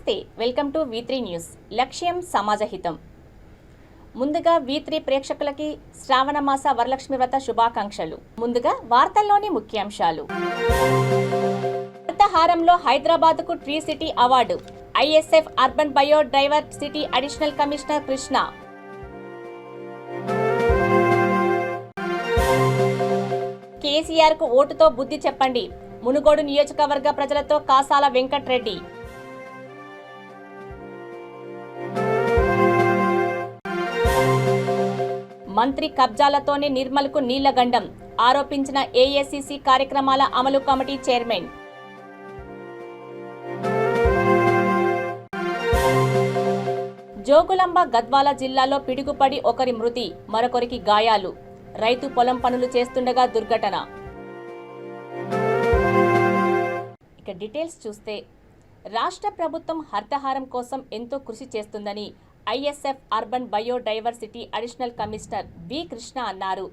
నమస్తే, welcome to V3 news. లక్ష్యం సమాజహితం. ముందుగా V3 ప్రేక్షకులకి శ్రావణ మాస వరలక్ష్మి వ్రత శుభాకాంక్షలు. ముందుగా వార్తల్లోని ముఖ్యాంశాలు. హరితహారంలో హైదరాబాద్కు tree city award. ISF urban bio driver city additional commissioner Krishna. కేసీఆర్కు ఓటుతో బుద్ధి చెప్పండి. మునుగోడు నియోజకవర్గ ప్రజలతో కాసాల వెంకట్రెడ్డి. మంత్రి కబ్జాలతోనే నిర్మల్కు నీళ్లగండం ఆరోపించిన AACC కార్యక్రమాల అమలు కమిటీ చైర్మన్. జోగులాంబ గద్వాల జిల్లాలో పిడుగుపడి ఒకరి మృతి, మరొకరికి గాయాలు. రైతు పొలం పనులు చేస్తుండగా దుర్ఘటన. ఇక డీటెయిల్స్ చూస్తే, రాష్ట్ర ప్రభుత్వం హరితహారం కోసం ఎంతో కృషి చేస్తుందని ISF urban bio diversity additional commissioner V. Krishna అన్నారు.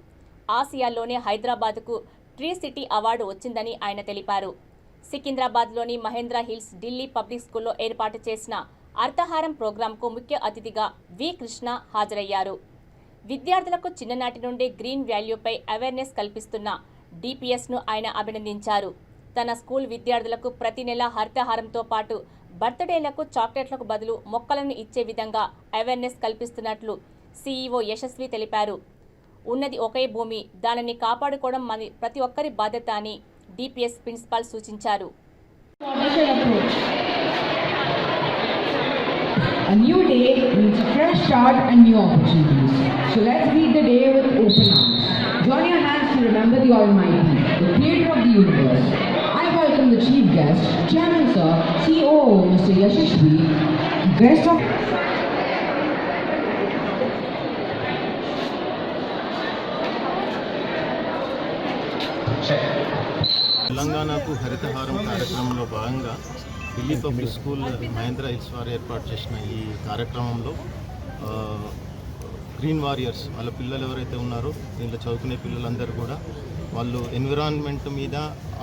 ఆసియాలోనే హైదరాబాద్కు ట్రీ సిటీ అవార్డు వచ్చిందని ఆయన తెలిపారు. సికింద్రాబాద్లోని మహేంద్ర హిల్స్ ఢిల్లీ పబ్లిక్ స్కూల్లో ఏర్పాటు చేసిన హరితహారం ప్రోగ్రాంకు ముఖ్య అతిథిగా V. కృష్ణ హాజరయ్యారు. విద్యార్థులకు చిన్ననాటి నుండే గ్రీన్ వాల్యూపై అవేర్నెస్ కల్పిస్తున్న DPSను ఆయన అభినందించారు. తన స్కూల్ విద్యార్థులకు ప్రతి నెల హరితహారంతో పాటు బర్త్డేలకు చాక్లెట్లకు బదులు మొక్కలను ఇచ్చే విధంగా అవేర్నెస్ కల్పిస్తున్నట్లు CEO యశస్వి తెలిపారు. ఉన్నది ఒకే భూమి, దానిని కాపాడుకోవడం మన ప్రతి ఒక్కరి బాధ్యత అని DPS ప్రిన్సిపాల్ సూచించారు. A new day means a fresh start and new opportunities. So let's greet the day with open arms. Join your hands to remember the Almighty, the creator of the universe. I welcome the chief guest, Chairman Sir, COO Mr. Yashashvi, guest of తెలంగాణకు హరితహారం కార్యక్రమంలో భాగంగా Delhi public school Mahendra hills వారు ఏర్పాటు చేసిన ఈ కార్యక్రమంలో green warriors వాళ్ళ పిల్లలు ఎవరైతే ఉన్నారో దీంట్లో చదువుకునే పిల్లలందరూ కూడా వాళ్ళు ఎన్విరాన్మెంట్ మీద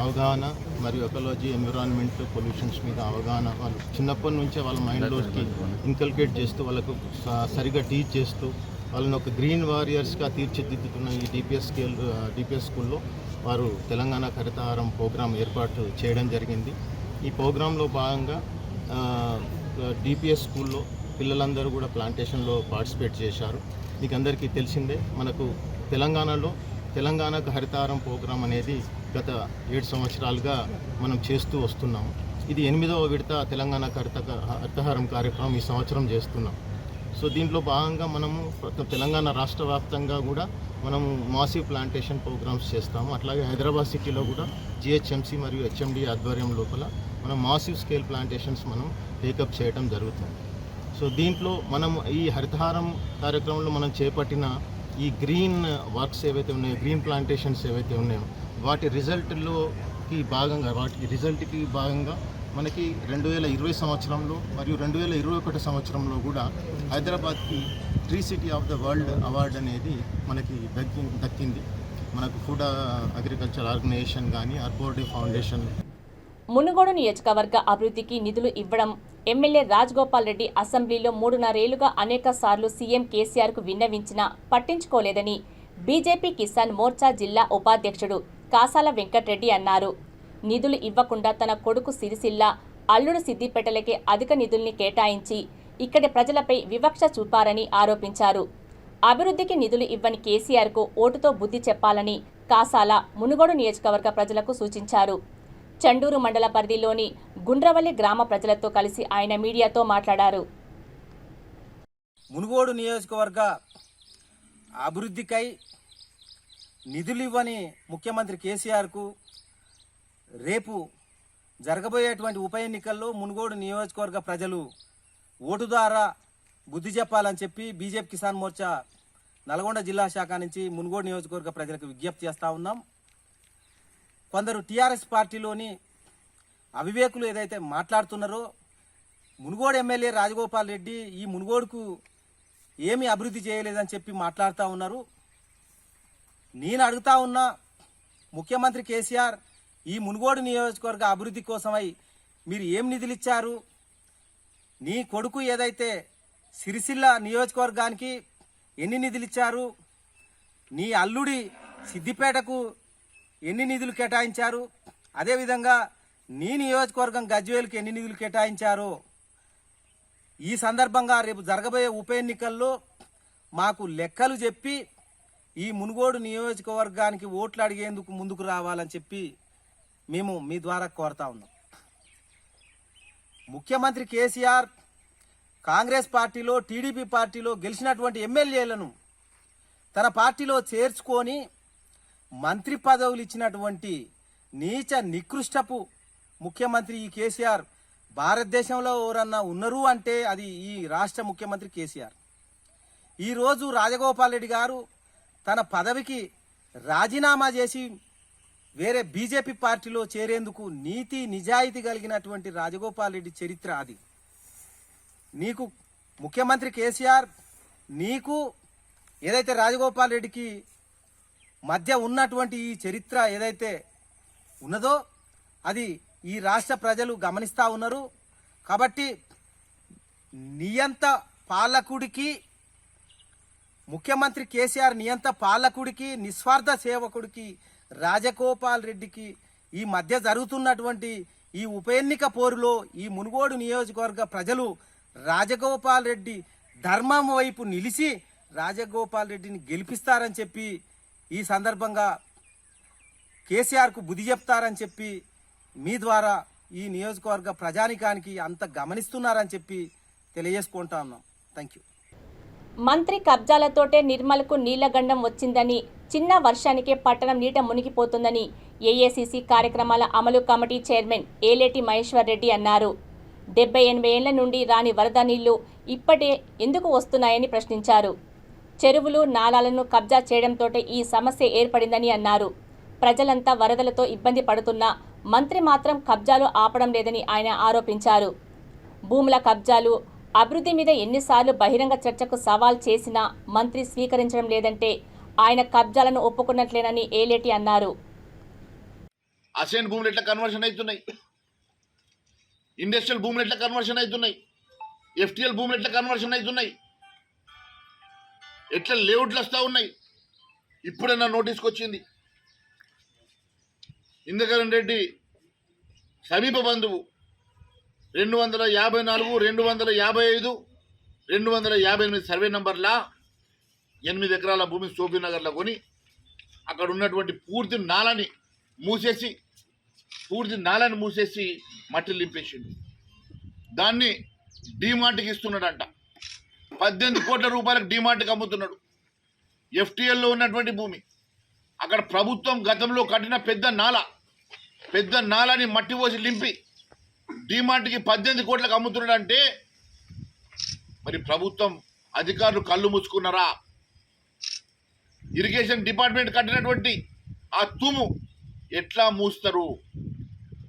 అవగాహన మరియు ఎకాలజీ, ఎన్విరాన్మెంట్, పొల్యూషన్స్ మీద అవగాహన వాళ్ళు చిన్నప్పటి నుంచే వాళ్ళ మైండ్లోకి ఇన్కల్కేట్ చేస్తూ వాళ్ళకు సరిగా టీచ్ చేస్తూ వాళ్ళని ఒక గ్రీన్ వారియర్స్గా తీర్చిదిద్దుతున్న ఈ DPS స్కూల్లో వారు తెలంగాణ హరితహారం ప్రోగ్రాం ఏర్పాటు చేయడం జరిగింది. ఈ ప్రోగ్రాంలో భాగంగా DPS స్కూల్లో పిల్లలందరూ కూడా ప్లాంటేషన్లో పార్టిసిపేట్ చేశారు. మీకు అందరికీ తెలిసిందే, మనకు తెలంగాణకు హరితహారం ప్రోగ్రాం అనేది గత 7 సంవత్సరాలుగా మనం చేస్తూ వస్తున్నాము. ఇది 8వ విడత తెలంగాణ హరితహారం కార్యక్రమం ఈ సంవత్సరం చేస్తున్నాం. సో దీంట్లో భాగంగా మనము తెలంగాణ రాష్ట్ర వ్యాప్తంగా కూడా మనము మాసివ్ ప్లాంటేషన్ ప్రోగ్రామ్స్ చేస్తాము. అట్లాగే హైదరాబాద్ సిటీలో కూడా GHMC మరియు HMD ఆధ్వర్యం లోపల మనం మాసివ్ స్కేల్ ప్లాంటేషన్స్ మనం టేకప్ చేయడం జరుగుతుంది. సో దీంట్లో మనం ఈ హరితహారం కార్యక్రమంలో మనం చేపట్టిన ఈ గ్రీన్ వర్క్స్ ఏవైతే ఉన్నాయో, గ్రీన్ ప్లాంటేషన్స్ ఏవైతే ఉన్నాయో వాటి రిజల్ట్కి భాగంగా మనకి 2020 సంవత్సరంలో మరియు 2021 సంవత్సరంలో కూడా హైదరాబాద్కి tree city of the world award అనేది మనకి దక్కింది. మనకు ఫుడ్ అగ్రికల్చర్ ఆర్గనైజేషన్ కానీ, ఆర్బోర్డే ఫౌండేషన్. మునుగోడు నియోజకవర్గ అభివృద్ధికి నిధులు ఇవ్వడం ఎమ్మెల్యే రాజగోపాల్ రెడ్డి అసెంబ్లీలో 3.5 ఏళ్లుగా అనేక సార్లు సీఎం కేసీఆర్కు విన్నవించినా పట్టించుకోలేదని బీజేపీ కిసాన్ మోర్చా జిల్లా ఉపాధ్యక్షుడు కాసాల వెంకట్రెడ్డి అన్నారు. నిధులు ఇవ్వకుండా తన కొడుకు సిరిసిల్ల, అల్లుడు సిద్దిపేటలకే అధిక నిధుల్ని కేటాయించి ఇక్కడి ప్రజలపై వివక్ష చూపారని ఆరోపించారు. అభివృద్ధికి నిధులు ఇవ్వని కేసీఆర్కు ఓటుతో బుద్ధి చెప్పాలని కాసాల మునుగోడు నియోజకవర్గ ప్రజలకు సూచించారు. చండూరు మండల పరిధిలోని గుండ్రవల్లి గ్రామ ప్రజలతో కలిసి ఆయన మీడియాతో మాట్లాడారు. మునుగోడు నియోజకవర్గ అభివృద్ధికై నిధులు ఇవ్వని ముఖ్యమంత్రి కేసీఆర్కు రేపు జరగబోయేటువంటి ఉప ఎన్నికల్లో మునుగోడు నియోజకవర్గ ప్రజలు ఓటు ద్వారా బుద్ధి చెప్పాలని చెప్పి బీజేపీ కిసాన్ మోర్చా నల్గొండ జిల్లా శాఖ నుంచి మునుగోడు నియోజకవర్గ ప్రజలకు విజ్ఞప్తి చేస్తూ ఉన్నాం. కొందరు టీఆర్ఎస్ పార్టీలోని అవివేకులు ఏదైతే మాట్లాడుతున్నారో, మునుగోడు ఎమ్మెల్యే రాజగోపాల్ రెడ్డి ఈ మునుగోడుకు ఏమీ అభివృద్ధి చేయలేదని చెప్పి మాట్లాడుతూ ఉన్నారు. నేను అడుగుతా ఉన్నా, ముఖ్యమంత్రి కేసీఆర్ ఈ మునుగోడు నియోజకవర్గ అభివృద్ధి కోసమై మీరు ఏం నిధులు ఇచ్చారు? నీ కొడుకు ఏదైతే సిరిసిల్ల నియోజకవర్గానికి ఎన్ని నిధులు ఇచ్చారు, నీ అల్లుడి సిద్దిపేటకు ఎన్ని నిధులు కేటాయించారు, అదేవిధంగా నీ నియోజకవర్గం గజ్వేల్కి ఎన్ని నిధులు కేటాయించారో ఈ సందర్భంగా రేపు జరగబోయే ఉప ఎన్నికల్లో మాకు లెక్కలు చెప్పి ఈ మునుగోడు నియోజకవర్గానికి ఓట్లు అడిగేందుకు ముందుకు రావాలని చెప్పి మేము మీ ద్వారా కోరుతా ఉన్నాం. ముఖ్యమంత్రి కేసీఆర్ కాంగ్రెస్ పార్టీలో, టీడీపీ పార్టీలో గెలిచినటువంటి ఎమ్మెల్యేలను తన పార్టీలో చేర్చుకొని మంత్రి పదవులు ఇచ్చినటువంటి నీచ నికృష్టపు ముఖ్యమంత్రి ఈ కేసీఆర్. భారతదేశంలో ఎవరన్నా ఉన్నారు అంటే అది ఈ రాష్ట్ర ముఖ్యమంత్రి కేసీఆర్. ఈరోజు రాజగోపాల్ రెడ్డి గారు తన పదవికి రాజీనామా చేసి వేరే బీజేపీ పార్టీలో చేరేందుకు నీతి నిజాయితీ కలిగినటువంటి రాజగోపాల్ రెడ్డి చరిత్ర అది. నీకు ముఖ్యమంత్రి కేసీఆర్, నీకు ఏదైతే రాజగోపాల్ రెడ్డికి మధ్య ఉన్నటువంటి ఈ చరిత్ర ఏదైతే ఉన్నదో అది ఈ రాష్ట్ర ప్రజలు గమనిస్తూ ఉన్నారు. కాబట్టి నియంత పాలకుడికి, ముఖ్యమంత్రి కేసీఆర్ నియంత పాలకుడికి, నిస్వార్థ సేవకుడికి రాజగోపాల్ రెడ్డికి ఈ మధ్య జరుగుతున్నటువంటి ఈ ఉప ఎన్నిక పోరులో ఈ మునుగోడు నియోజకవర్గ ప్రజలు రాజగోపాల్ రెడ్డి ధర్మం వైపు నిలిచి రాజగోపాల్ రెడ్డిని గెలిపిస్తారని చెప్పి ఈ సందర్భంగా కేసీఆర్కు బుద్ధి చెప్తారని చెప్పి మీ ద్వారా ఈ నియోజకవర్గ ప్రజానికానికి అంత గమనిస్తున్నారని చెప్పి తెలియజేసుకుంటా ఉన్నాం. Thank you. మంత్రి కబ్జాలతోటే నిర్మల్కు నీళ్లగండం వచ్చిందని, చిన్న వర్షానికే పట్టణం నీట మునిగిపోతుందని ఏఐసిసి కార్యక్రమాల అమలు కమిటీ చైర్మన్ ఏలేటి మహేశ్వర్ రెడ్డి అన్నారు. 70-80 ఏళ్ల నుండి రాని వరద నీళ్లు ఇప్పటే ఎందుకు వస్తున్నాయని ప్రశ్నించారు. చెరువులు, నాలాలను కబ్జా చేయడంతోటే ఈ సమస్య ఏర్పడిందని అన్నారు. ప్రజలంతా వరదలతో ఇబ్బంది పడుతున్నా మంత్రి మాత్రం కబ్జాలు ఆపడం లేదని ఆయన ఆరోపించారు. భూముల కబ్జాలు, అభివృద్ధి మీద ఎన్నిసార్లు బహిరంగ చర్చకు సవాల్ చేసినా మంత్రి స్వీకరించడం లేదంటే ఆయన కబ్జాలను ఒప్పుకున్నట్లేనని ఏలేటి అన్నారు. అసైన్ భూములు ఎట్లా కన్వర్షన్ అవుతున్నాయి, ఇండస్ట్రియల్ భూములు ఎట్లా కన్వర్షన్ అవుతున్నాయి, ఎఫ్టీఎల్ భూములు ఎట్లా కన్వర్షన్ అవుతున్నాయి, ఎట్లా లేఅవుట్లు వస్తూ ఉన్నాయి. ఇప్పుడైనా నోటీస్కి వచ్చింది. ఇంద్రకరణ్ రెడ్డి సమీప బంధువు 254, 255, 258 సర్వే నంబర్లా 8 ఎకరాల భూమి సోఫీనగర్లో కొని అక్కడ ఉన్నటువంటి పూర్తి నాలని మూసేసి మట్టి లింపేసిండు. దాన్ని డీమార్ట్కి ఇస్తున్నాడంట. 18 కోట్ల రూపాయలకు డీమార్ట్కి అమ్ముతున్నాడు. ఎఫ్టీఎల్లో ఉన్నటువంటి భూమి అక్కడ ప్రభుత్వం గతంలో కట్టిన పెద్ద నాలని మట్టి పోసి లింపి డీమార్ట్కి 18 కోట్లకు అమ్ముతున్నాడంటే మరి ప్రభుత్వం అధికారులు కళ్ళు మూసుకున్నారా? ఇరిగేషన్ డిపార్ట్మెంట్ కట్టినటువంటి ఆ తూము ఎట్లా మూస్తారు?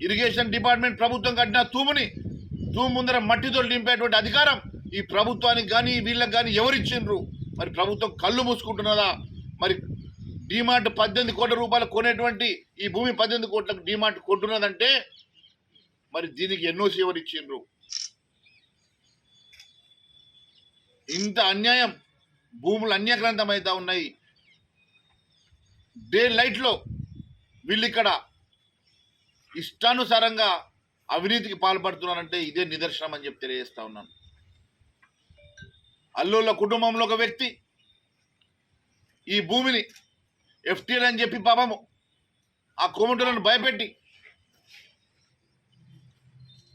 ఇరిగేషన్ డిపార్ట్మెంట్ ప్రభుత్వం కట్టిన తూము ముందర మట్టితో నింపేటువంటి అధికారం ఈ ప్రభుత్వానికి కానీ వీళ్ళకి కానీ ఎవరిచ్చిండ్రు? మరి ప్రభుత్వం కళ్ళు మూసుకుంటున్నదా? మరి డీమార్ట్ 18 కోట్ల రూపాయలు కొనేటువంటి ఈ భూమి 18 కోట్లకు డీమార్ట్ కొంటున్నదంటే మరి దీనికి ఎన్ఓసి ఎవరు ఇచ్చిండ్రు? ఇంత అన్యాయం, భూములు అన్యాక్రాంతం అవుతా ఉన్నాయి. డే లైట్లో వీళ్ళిక్కడ ఇష్టానుసారంగా అవినీతికి పాల్పడుతున్నారంటే ఇదే నిదర్శనం అని చెప్పి తెలియజేస్తా ఉన్నాను. అల్లుళ్ళ కుటుంబంలో ఒక వ్యక్తి ఈ భూమిని ఎఫ్టీఎల్ అని చెప్పి పాపము ఆ కోమటూరులను భయపెట్టి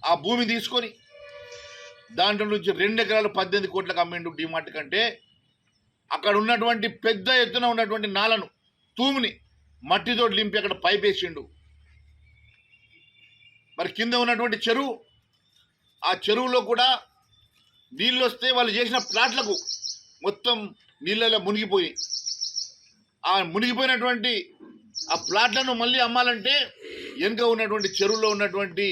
ఆ భూమి తీసుకొని దాంట్లో నుంచి 2 ఎకరాలు 18 కోట్లకు అమ్మిండు డీమార్ట్ కంటే. అక్కడ ఉన్నటువంటి పెద్ద ఎత్తున ఉన్నటువంటి నాలను తూముని మట్టితో లింపి అక్కడ పైపేసిండు. మరి కింద ఉన్నటువంటి చెరువు, ఆ చెరువులో కూడా నీళ్ళు వస్తే వాళ్ళు చేసిన ప్లాట్లకు మొత్తం నీళ్ళలో మునిగిపోయి ఆ మునిగిపోయినటువంటి ఆ ప్లాట్లను మళ్ళీ అమ్మాలంటే వెనుక ఉన్నటువంటి చెరువులో ఉన్నటువంటి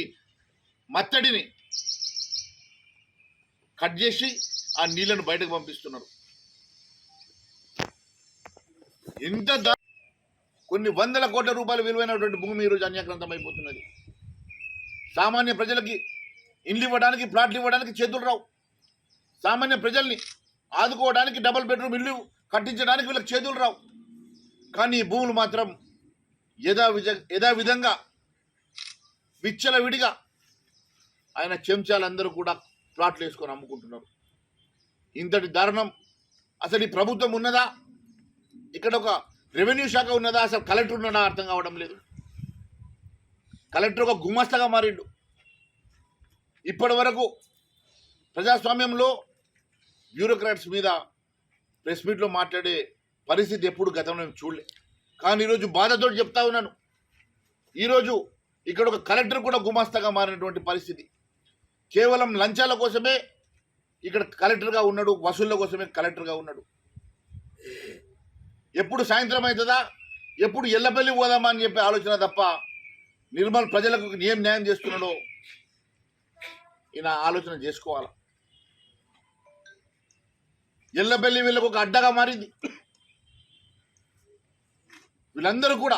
మత్తడిని కట్ చేసి ఆ నీళ్లను బయటకు పంపిస్తున్నారు. కొన్ని వందల కోట్ల రూపాయలు విలువైనటువంటి భూమి ఈరోజు అన్యాక్రాంతం అయిపోతున్నది. సామాన్య ప్రజలకి ఇండ్లు ఇవ్వడానికి, ప్లాట్లు ఇవ్వడానికి చేతులు రావు. సామాన్య ప్రజల్ని ఆదుకోవడానికి, డబుల్ బెడ్రూమ్ ఇల్లు కట్టించడానికి వీళ్ళకి చేతులు రావు. కానీ ఈ భూములు మాత్రం యథావిధంగా విచ్చలవిడిగా ఆయన చెంచాలందరూ కూడా ప్లాట్లు వేసుకొని అమ్ముకుంటున్నారు. ఇంతటి దారుణం అసలు ఈ ప్రభుత్వం ఉన్నదా? ఇక్కడ ఒక రెవెన్యూ శాఖ ఉన్నదా? అసలు కలెక్టర్ ఉన్నదా? అర్థం కావడం లేదు. కలెక్టర్ ఒక గుమాస్తాగా మారిండు. ఇప్పటి వరకు ప్రజాస్వామ్యంలో బ్యూరోక్రాట్స్ మీద ప్రెస్ మీట్లో మాట్లాడే పరిస్థితి ఎప్పుడు గతంలో నేను చూడలే. కానీ ఈరోజు బాధతో చెప్తా ఉన్నాను, ఈరోజు ఇక్కడ ఒక కలెక్టర్ కూడా గుమాస్తాగా మారినటువంటి పరిస్థితి. కేవలం లంచాల కోసమే ఇక్కడ కలెక్టర్గా ఉన్నాడు, వసూళ్ల కోసమే కలెక్టర్గా ఉన్నాడు. ఎప్పుడు సాయంత్రం అవుతుందా, ఎప్పుడు ఎల్లపల్లి పోదామా అని చెప్పి ఆలోచన తప్ప నిర్మల్ ప్రజలకు ఏం న్యాయం చేస్తున్నాడో ఈయన ఆలోచన చేసుకోవాలి. ఎల్లపల్లి వీళ్ళకు ఒక అడ్డగా మారింది. వీళ్ళందరూ కూడా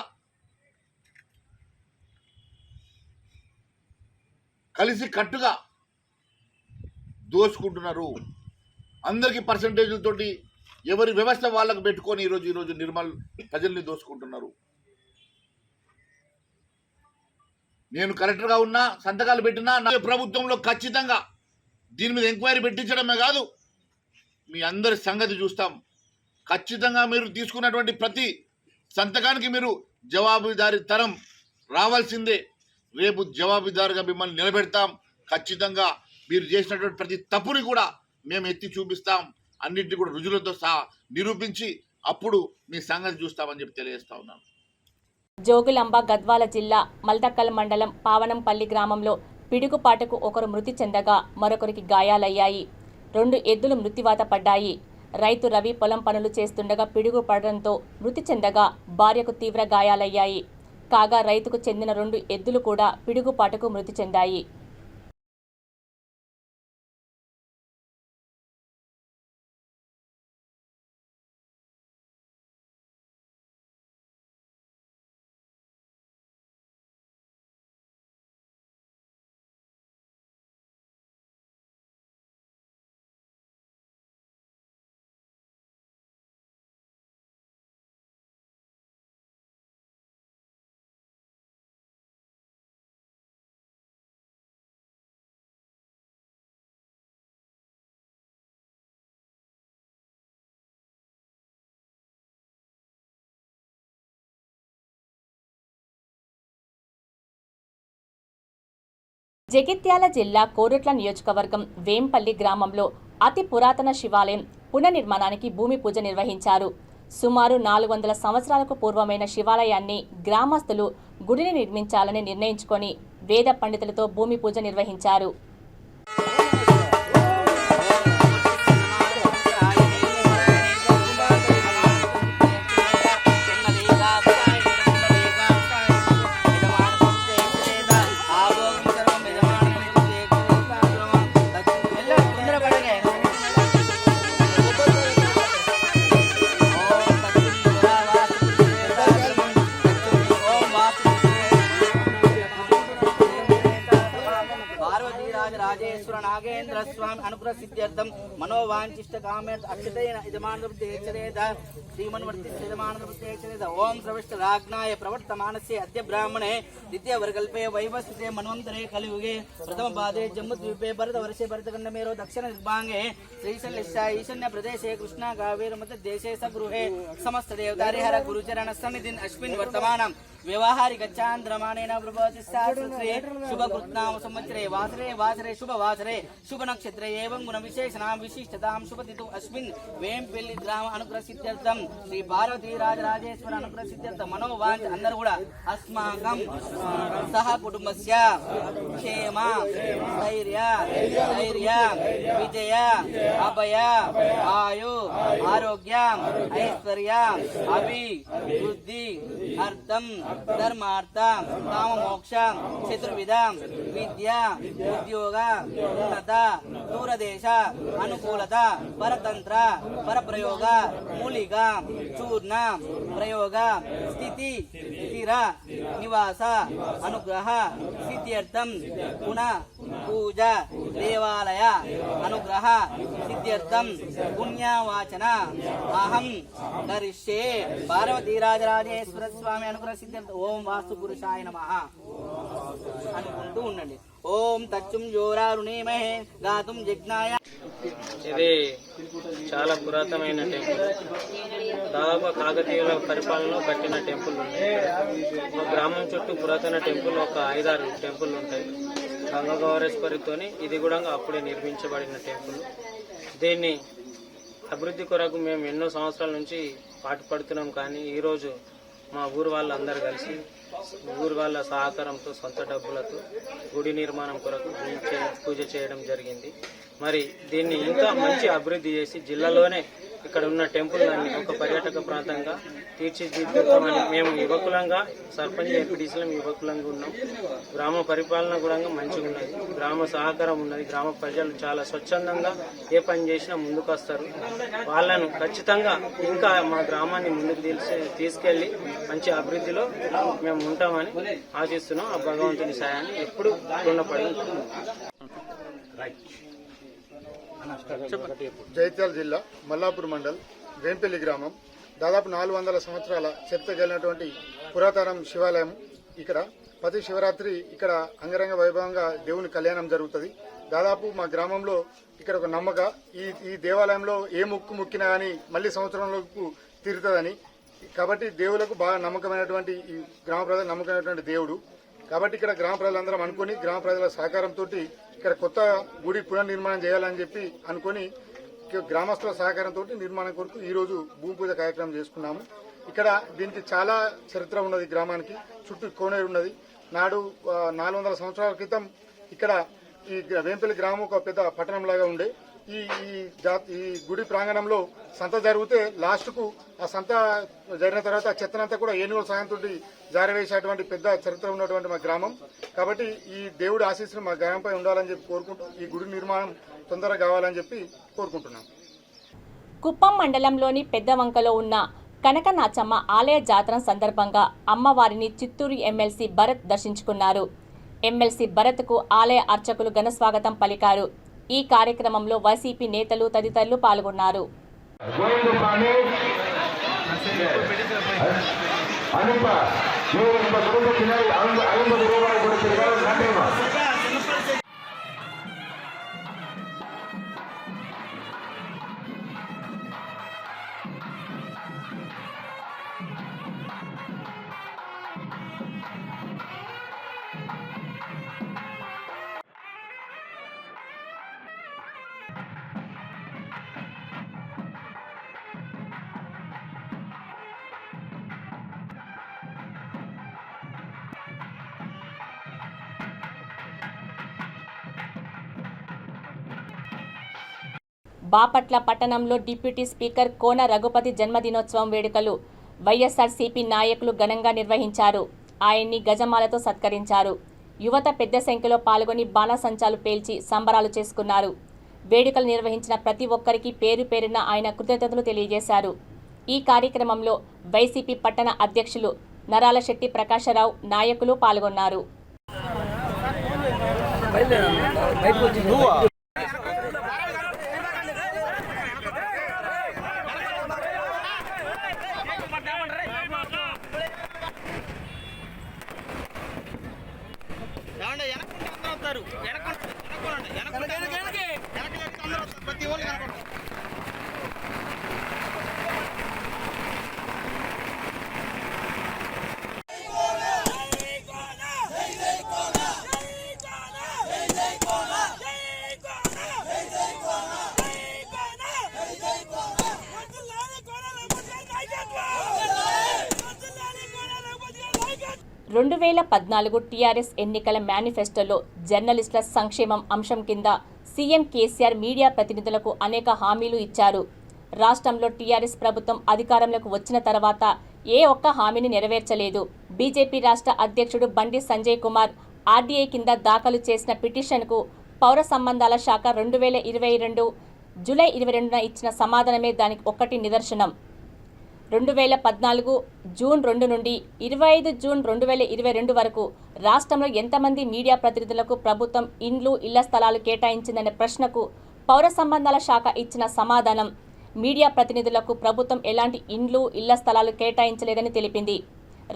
కలిసి కట్టుగా దోచుకుంటున్నారు. అందరికీ పర్సంటేజ్లతోటి ఎవరి వ్యవస్థ వాళ్ళకు పెట్టుకొని ఈరోజు నిర్మల్ ప్రజల్ని దోచుకుంటున్నారు. నేను కలెక్టర్గా ఉన్నా, సంతకాలు పెట్టినా, నా ప్రభుత్వంలో ఖచ్చితంగా దీని మీద ఎంక్వైరీ పెట్టించడమే కాదు, మీ అందరి సంగతి చూస్తాం. ఖచ్చితంగా మీరు తీసుకున్నటువంటి ప్రతి సంతకానికి మీరు జవాబుదారీ తరం రావాల్సిందే. రేపు జవాబుదారుగా మిమ్మల్ని నిలబెడతాం. ఖచ్చితంగా మీరు చేసినటువంటి ప్రతి తప్పుని కూడా మేము ఎత్తి చూపిస్తాం. అన్నింటినీ కూడా రుజువులతో సహా నిరూపించి అప్పుడు మీ సంగతి చూస్తామని చెప్పి తెలియజేస్తా ఉన్నాను. జోగులాంబ గద్వాల జిల్లా మల్దక్కల్ మండలం పావనంపల్లి గ్రామంలో పిడుగుపాటుకు ఒకరు మృతి చెందగా మరొకరికి గాయాలయ్యాయి. 2 ఎద్దులు మృత్యువాత పడ్డాయి. రైతు రవి పొలం పనులు చేస్తుండగా పిడుగు పడడంతో మృతి చెందగా భార్యకు తీవ్ర గాయాలయ్యాయి. కాగా రైతుకు చెందిన 2 ఎద్దులు కూడా పిడుగుపాటుకు మృతి చెందాయి. జగిత్యాల జిల్లా కోరుట్ల నియోజకవర్గం వేంపల్లి గ్రామంలో అతి పురాతన శివాలయం పునర్నిర్మాణానికి భూమి పూజ నిర్వహించారు. సుమారు 400 సంవత్సరాలకు పూర్వమైన శివాలయాన్ని గ్రామస్తులు గుడిని నిర్మించాలని నిర్ణయించుకొని వేద పండితులతో భూమి పూజ నిర్వహించారు. నాగేంద్ర స్వామి అనుగ్రహ సిద్ధ్యర్థం మనోవాంఛిష్ట కామేత్ అక్షతేన యజమానృతేక్షరేద శ్రీమన్వర్తి యజమానృతేక్షరేద ఓం ప్రవిష్ట రాజ్ఞాయ ప్రవర్తమానస్య అద్య బ్రాహ్మణే ద్వితీయ వర్గల్పే వైవస్వతే మన్వంతరే కలియుగే ప్రథమ పాదే జమ్ముద్వీపే భరత వర్షే భరతఖండమేరో దక్షిణ నిర్భాంగే శ్రీశైలస్య ఈశాన్య ప్రదేశే కృష్ణా కావేరి మధ్య దేశే సగృహే సమస్త దేవతారిహర గురుచరణ సన్నిధిన్ అశ్విన్ వర్తమానం వ్యవహారిక చాంద్రమాణేన ప్రభవతి శాస్త్రే శుభకృత్నామ సంవత్సరే వాసరే శుభ వాసరే శుభ నక్షత్రే ఏవం గుణ విశేషణాం విశిష్టతాం శుభతిథు అస్మిన్ వేంపల్లి గ్రామ అనుగ్రహ సిద్ధ్యర్థం శ్రీ పార్వతీ రాజరాజేశ్వర అనుగ్రహ సిద్ధ్యర్థం మనోవాంఛ అందరూ కూడా అస్మాకం సహ కుటుంబస్య క్షేమ ధైర్య విజయ అభయ ఆయు ఆరోగ్య ఐశ్వర్య అభివృద్ధి అర్థం ధర్మార్థ కామ మోక్ష చతుర్విధ విద్య ఉద్యోగ ఉన్నత దూరదేశ అనుకూలత పరతంత్ర పరప్రయోగ మూలిక చూర్ణ ప్రయోగ స్థితి స్థిర నివాస అనుగ్రహ సిద్ధ్యర్థం పునః పూజ దేవాలయ అనుగ్రహ సిద్ధ్యర్థం పుణ్యవాచన అహం కరిష్యే. పార్వతీరాజరాజేశ్వర స్వామి అనుగ్రహ సిద్ధ్యర్థం. ఓం వాస్తు పురుషాయ నమః అనుకుంటూ ఉండండి. ఓం తచ్చుం జోరారుణీమహే గాతుం యజ్ఞాయ. ఇది చాలా పురాతనమైన టెంపుల్. దాదాపు కాకతీయుల పరిపాలనలో కట్టిన టెంపుల్ ఉంది. మా గ్రామం చుట్టూ పురాతన టెంపుల్ ఒక 5-6 టెంపుల్ ఉంటాయి. గంగగౌరేశ్వరితోని ఇది కూడా అప్పుడే నిర్మించబడిన టెంపుల్. దీన్ని అభివృద్ధి కొరకు మేము ఎన్నో సంవత్సరాల నుంచి పాటుపడుతున్నాం. కానీ ఈరోజు మా ఊరు వాళ్ళందరూ కలిసి ఊరు వాళ్ళ సహకారంతో సొంత డబ్బులతో గుడి నిర్మాణం కొరకు పూజ చేయడం జరిగింది. మరి దీన్ని ఇంకా మంచి అభివృద్ధి చేసి జిల్లాలోనే ఇక్కడ ఉన్న టెంపుల్ అన్ని ఒక పర్యాటక ప్రాంతంగా తీర్చిదిద్దుతామని మేము యువకులంగా సర్పంచ్ ఎంపీటీసీలం యువకులంగా ఉన్నాం. గ్రామ పరిపాలన కూడా మంచిగా ఉన్నది, గ్రామ సహకారం ఉన్నది. గ్రామ ప్రజలు చాలా స్వచ్ఛందంగా ఏ పని చేసినా ముందుకు వస్తారు. వాళ్ళను ఖచ్చితంగా ఇంకా మా గ్రామాన్ని ముందుకు తీసుకెళ్లి మంచి అభివృద్ధిలో మేము ఉంటామని ఆశిస్తున్నాం. ఆ భగవంతుని సాయాన్ని ఎప్పుడు రుణపడి ఉంటాం. జైత్యాల జిల్లా మల్లాపూర్ మండల్ వేంపల్లి గ్రామం. దాదాపు 400 సంవత్సరాల చరిత్ర కలిగినటువంటి పురాతనం శివాలయం. ఇక్కడ ప్రతి శివరాత్రి ఇక్కడ అంగరంగ వైభవంగా దేవుని కళ్యాణం జరుగుతుంది. దాదాపు మా గ్రామంలో ఇక్కడ ఒక నమ్మక, ఈ దేవాలయంలో ఏ మొక్కినా కానీ మళ్లీ సంవత్సరంలోకి తీరుతుందని. కాబట్టి దేవులకు బాగా నమ్మకమైనటువంటి ఈ గ్రామ ప్రజలు నమ్మకమైనటువంటి దేవుడు. కాబట్టి ఇక్కడ గ్రామ ప్రజలందరం అనుకుని గ్రామ ప్రజల సహకారంతో ఇక్కడ కొత్త గుడి పునర్నిర్మాణం చేయాలని చెప్పి అనుకుని గ్రామస్తుల సహకారంతో నిర్మాణం కొరకు ఈ రోజు భూమి పూజ కార్యక్రమం చేసుకున్నాము. ఇక్కడ దీనికి చాలా చరిత్ర ఉన్నది. గ్రామానికి చుట్టూ కోనేరు ఉన్నది. నాడు 400 సంవత్సరాల క్రితం ఇక్కడ ఈ వేంపల్లి గ్రామం ఒక పెద్ద పట్టణం లాగా ఉండే. ఈ గుడి ప్రాంగణంలో సంత జరిగితే లాస్ట్ కు ఆ సంత జరిగిన తర్వాత ఆ చెత్తనంతా కూడా ఏనుగుల సాయంతో జారవేసేటువంటి పెద్ద చరిత్ర ఉన్నటువంటి మా గ్రామం. కాబట్టి ఈ దేవుడి ఆశీస్సులు మా గ్రామంపై ఉండాలని చెప్పి కోరుకుంటూ ఈ గుడి నిర్మాణం తొందరగా కావాలని చెప్పి కోరుకుంటున్నాం. కుప్పం మండలంలోని పెద్దవంకలో ఉన్న కనకనాచమ్మ ఆలయ జాతర సందర్భంగా అమ్మవారిని చిత్తూరు ఎమ్మెల్సీ భరత్ దర్శించుకున్నారు. ఎమ్మెల్సీ భరత్కు ఆలయ అర్చకులు ఘన స్వాగతం పలికారు. ఈ కార్యక్రమంలో వైసీపీ నేతలు తదితరులు పాల్గొన్నారు. బాపట్ల పట్టణంలో డిప్యూటీ స్పీకర్ కోన రఘుపతి జన్మదినోత్సవం వేడుకలు వైఎస్ఆర్సీపీ నాయకులు ఘనంగా నిర్వహించారు. ఆయన్ని గజమాలతో సత్కరించారు. యువత పెద్ద సంఖ్యలో పాల్గొని బాణసంచాలు పేల్చి సంబరాలు చేసుకున్నారు. వేడుకలు నిర్వహించిన ప్రతి ఒక్కరికి పేరు పేరున ఆయన కృతజ్ఞతలు తెలియజేశారు. ఈ కార్యక్రమంలో వైసీపీ పట్టణ అధ్యక్షులు నరాల శెట్టి ప్రకాశరావు నాయకులు పాల్గొన్నారు. టీఆర్ఎస్ ఎన్నికల మేనిఫెస్టోలో జర్నలిస్టుల సంక్షేమం అంశం కింద సీఎం కేసీఆర్ మీడియా ప్రతినిధులకు అనేక హామీలు ఇచ్చారు. రాష్ట్రంలో టీఆర్ఎస్ ప్రభుత్వం అధికారంలోకి వచ్చిన తర్వాత ఏ ఒక్క హామీని నెరవేర్చలేదు. బీజేపీ రాష్ట్ర అధ్యక్షుడు బండి సంజయ్ కుమార్ ఆర్డీఐ కింద దాఖలు చేసిన పిటిషన్కు పౌర సంబంధాల శాఖ 2022 జూలై 22న ఇచ్చిన సమాధానమే దానికి ఒక్కటి నిదర్శనం. 2014 జూన్ 2 నుండి 25 జూన్ 2022 వరకు రాష్ట్రంలో ఎంతమంది మీడియా ప్రతినిధులకు ప్రభుత్వం ఇండ్లు, ఇళ్ల స్థలాలు కేటాయించిందనే ప్రశ్నకు పౌర సంబంధాల శాఖ ఇచ్చిన సమాధానం, మీడియా ప్రతినిధులకు ప్రభుత్వం ఎలాంటి ఇండ్లు, ఇళ్ల స్థలాలు కేటాయించలేదని తెలిపింది.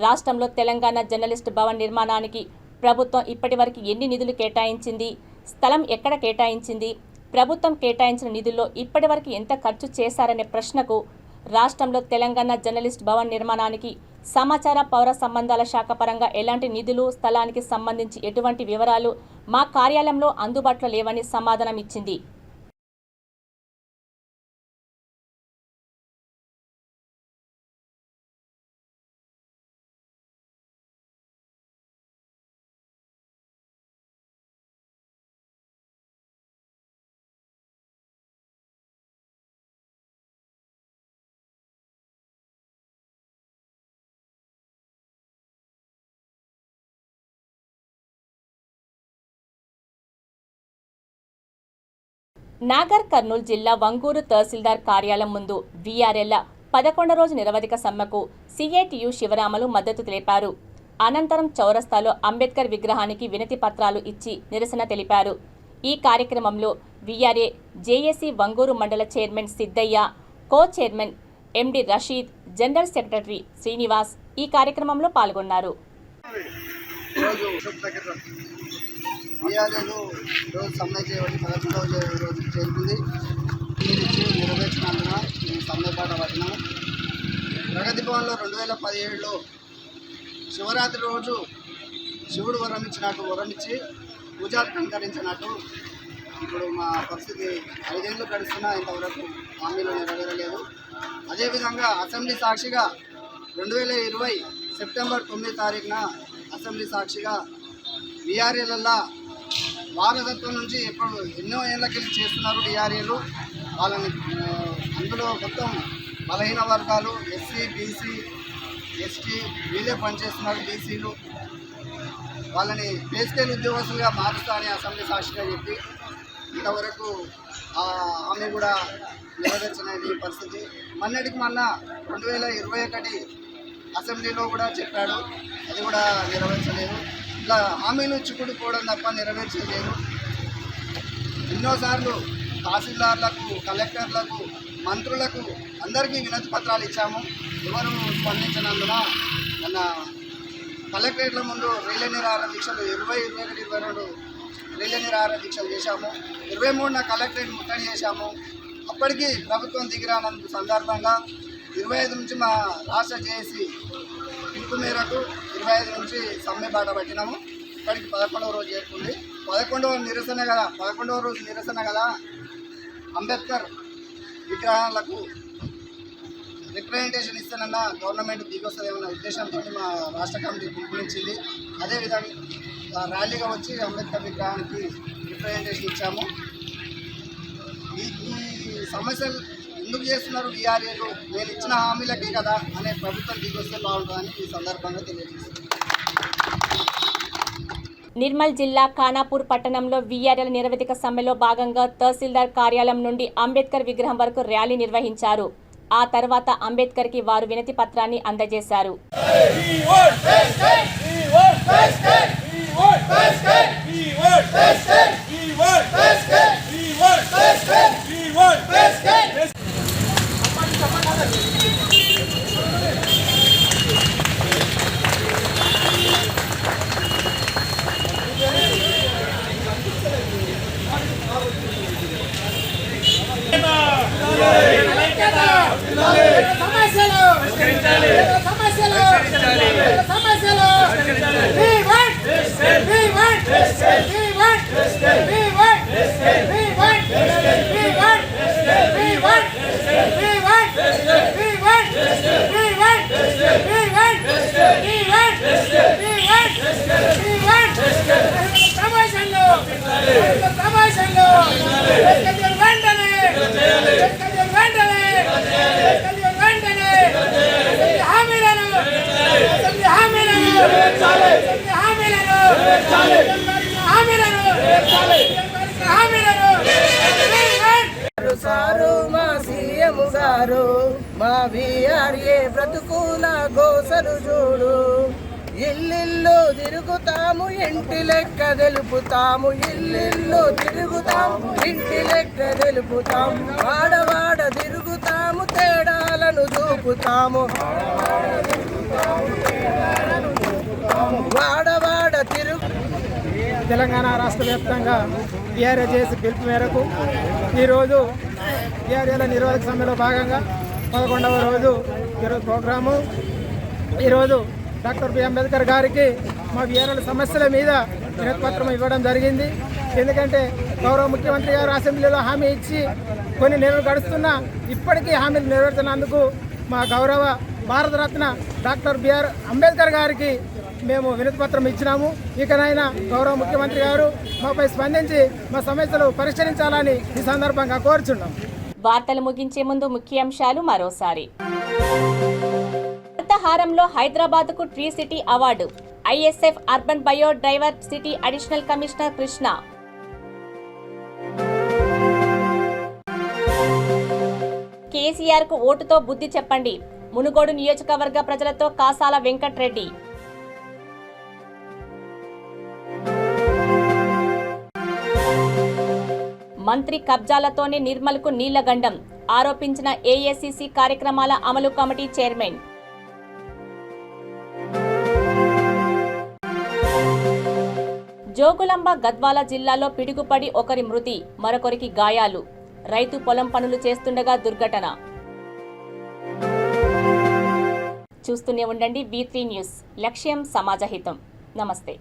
రాష్ట్రంలో తెలంగాణ జర్నలిస్ట్ భవన్ నిర్మాణానికి ప్రభుత్వం ఇప్పటివరకు ఎన్ని నిధులు కేటాయించింది, స్థలం ఎక్కడ కేటాయించింది, ప్రభుత్వం కేటాయించిన నిధుల్లో ఇప్పటివరకు ఎంత ఖర్చు చేశారనే ప్రశ్నకు రాష్ట్రంలో తెలంగాణ జర్నలిస్ట్ భవన్ నిర్మాణానికి సమాచార పౌర సంబంధాల శాఖ పరంగా ఎలాంటి నిధులు, స్థలానికి సంబంధించి ఎటువంటి వివరాలు మా కార్యాలయంలో అందుబాటులో లేవని సమాధానం ఇచ్చింది. నాగర్ కర్నూలు జిల్లా వంగూరు తహసీల్దార్ కార్యాలయం ముందు వీఆర్ఎల్ 11వ రోజు నిరవధిక సమ్మెకు సిఐటియు శివరామలు మద్దతు తెలిపారు. అనంతరం చౌరస్తాలో అంబేద్కర్ విగ్రహానికి వినతి పత్రాలు ఇచ్చి నిరసన తెలిపారు. ఈ కార్యక్రమంలో వీఆర్ఏ జేఏసీ వంగూరు మండల chairman Siddaiah, co chairman MD Rasheed, general secretary Srinivas ఈ కార్యక్రమంలో పాల్గొన్నారు. వీఆర్ఏలు రోజు సమ్మె చేయబడి 11వ రోజు చేరుకుంది. దీనిచ్చి నెరవేర్చినందున మేము సమ్మె పాట పట్టినాము. ప్రగతి భవన్లో 2017లో శివరాత్రి రోజు శివుడు వరమిచ్చి పూజారి కంకరించినట్టు ఇప్పుడు మా పరిస్థితి 5 ఏళ్ళు గడుస్తున్నా ఇంతవరకు హామీలు నెరవేరలేదు. అదేవిధంగా అసెంబ్లీ సాక్షిగా 2020 సెప్టెంబర్ 9 తారీఖున అసెంబ్లీ సాక్షిగా వీఆర్ఏలల్లా వారసత్వం నుంచి ఎన్నో ఏళ్ళకెళ్ళి చేస్తున్నారు వీఆర్ఏలు. వాళ్ళని అందులో మొత్తం బలహీన వర్గాలు, ఎస్సీ, బీసీ, ఎస్టీ వీళ్ళే పనిచేస్తున్నారు. బీసీలు వాళ్ళని పే స్కేల్ ఉద్యోగస్తులుగా మారుస్తా అని అసెంబ్లీ సాక్షిగా చెప్పి ఇంతవరకు ఆమె కూడా నెరవేర్చలేని పరిస్థితి. మొన్నటికి మొన్న 2021 అసెంబ్లీలో కూడా చెప్పాడు, అది కూడా నెరవేర్చలేదు. ఇట్లా హామీలు చిక్కుడుకోవడం తప్ప నెరవేర్చలేదు. ఎన్నోసార్లు తహసీల్దార్లకు, కలెక్టర్లకు, మంత్రులకు అందరికీ వినతి పత్రాలు ఇచ్చాము. ఎవరు స్పందించినందున మన కలెక్టరేట్ల ముందు రైళ్ల నిరాహార దీక్షలు 20, 21, 22 రైళ్ల నిరాహార దీక్షలు చేశాము. 23న కలెక్టరేట్ ముట్టడి చేశాము. అప్పటికీ ప్రభుత్వం దిగిరానందు సందర్భంగా 25 నుంచి మా రాష్ట్ర జేఏసీ పిలుపు మేరకు 25 నుంచి సమ్మె బాట పట్టినాము. ఇప్పటికి 11వ రోజు చేరుకుంది. 11వ రోజు నిరసన గల అంబేద్కర్ విగ్రహాలకు రిప్రజెంటేషన్ ఇస్తానన్న గవర్నమెంట్ దిగొస్తుందేమన్న ఉద్దేశంతో మా రాష్ట్ర కమిటీ పిలుపునిచ్చింది. అదేవిధంగా ర్యాలీగా వచ్చి అంబేద్కర్ విగ్రహానికి రిప్రజెంటేషన్ ఇచ్చాము. ఈ సమస్యలు ఎందుకు చేస్తున్నారు వీఆర్ఏలు, నేను ఇచ్చిన హామీలకే కదా అనే ప్రభుత్వం దిగొస్తే బాగుంటుందని ఈ సందర్భంగా తెలియజేస్తుంది. నిర్మల్ జిల్లా ఖానాపూర్ పట్టణంలో వీఆర్ఎల్ నిరవధిక సమ్మెలో భాగంగా తహసీల్దార్ కార్యాలయం నుండి అంబేద్కర్ విగ్రహం వరకు ర్యాలీ నిర్వహించారు. ఆ తర్వాత అంబేద్కర్కి వారు వినతి పత్రాన్ని అందజేశారు. సారు మా సీఎము గారు మా వీఆర్ఏ బ్రతుకుల గోసలు చూడు ఇల్లిల్లు తిరుగుతాము ఇంటి లెక్క తెలుపుతాము ఇల్లిల్లు తిరుగుతాము ఇంటి లెక్క తెలుపుతాము వాడవాడ తిరుగుతాము తేడాలను చూపుతాము వాడవాడ తిరుగు తెలంగాణ రాష్ట్ర వ్యాప్తంగా టీఆర్ఏ చేసి పిలుపు మేరకు ఈరోజు టీఆర్ఏల నిరోధక సమ్మెలో భాగంగా 11వ రోజు ఈరోజు ప్రోగ్రాము. ఈరోజు డాక్టర్ బి అంబేద్కర్ గారికి మా వీఆర్ఏల సమస్యల మీద వినతిపత్రం ఇవ్వడం జరిగింది. ఎందుకంటే గౌరవ ముఖ్యమంత్రి గారు అసెంబ్లీలో హామీ ఇచ్చి కొన్ని నెలలు గడుస్తున్నా ఇప్పటికీ హామీలు నెరవేర్చినందుకు మా గౌరవ భారతరత్న డాక్టర్ బిఆర్ అంబేద్కర్ గారికి మేము వినతిపత్రం ఇచ్చినాము. ఇకనైనా గౌరవ ముఖ్యమంత్రి గారు మాపై స్పందించి మా సమస్యలు పరిష్కరించాలని ఈ సందర్భంగా కోరుచున్నాం. వార్తలు ముగించే ముందు ముఖ్యాంశాలు మరోసారి. హర్తహారంలో హైదరాబాద్కు tree city award. ISF urban bio diversity additional commissioner Krishna. KCR కు ఓటుతో బుద్ధి చెప్పండి. మునుగోడు నియోజకవర్గ ప్రజలతో కాసాల వెంకట్రెడ్డి. మంత్రి కబ్జాలతోనే నిర్మల్కు నీళ్లగండం ఆరోపించిన ఏఐసిసి కార్యక్రమాల అమలు కమిటీ చైర్మన్. జోగులాంబ గద్వాల జిల్లాలో పిడుగుపడి ఒకరి మృతి, మరొకరికి గాయాలు. రైతు పొలం పనులు చేస్తుండగా దుర్ఘటన. చూస్తూనే ఉండండి V3 న్యూస్. లక్ష్యం సమాజహితం. నమస్తే.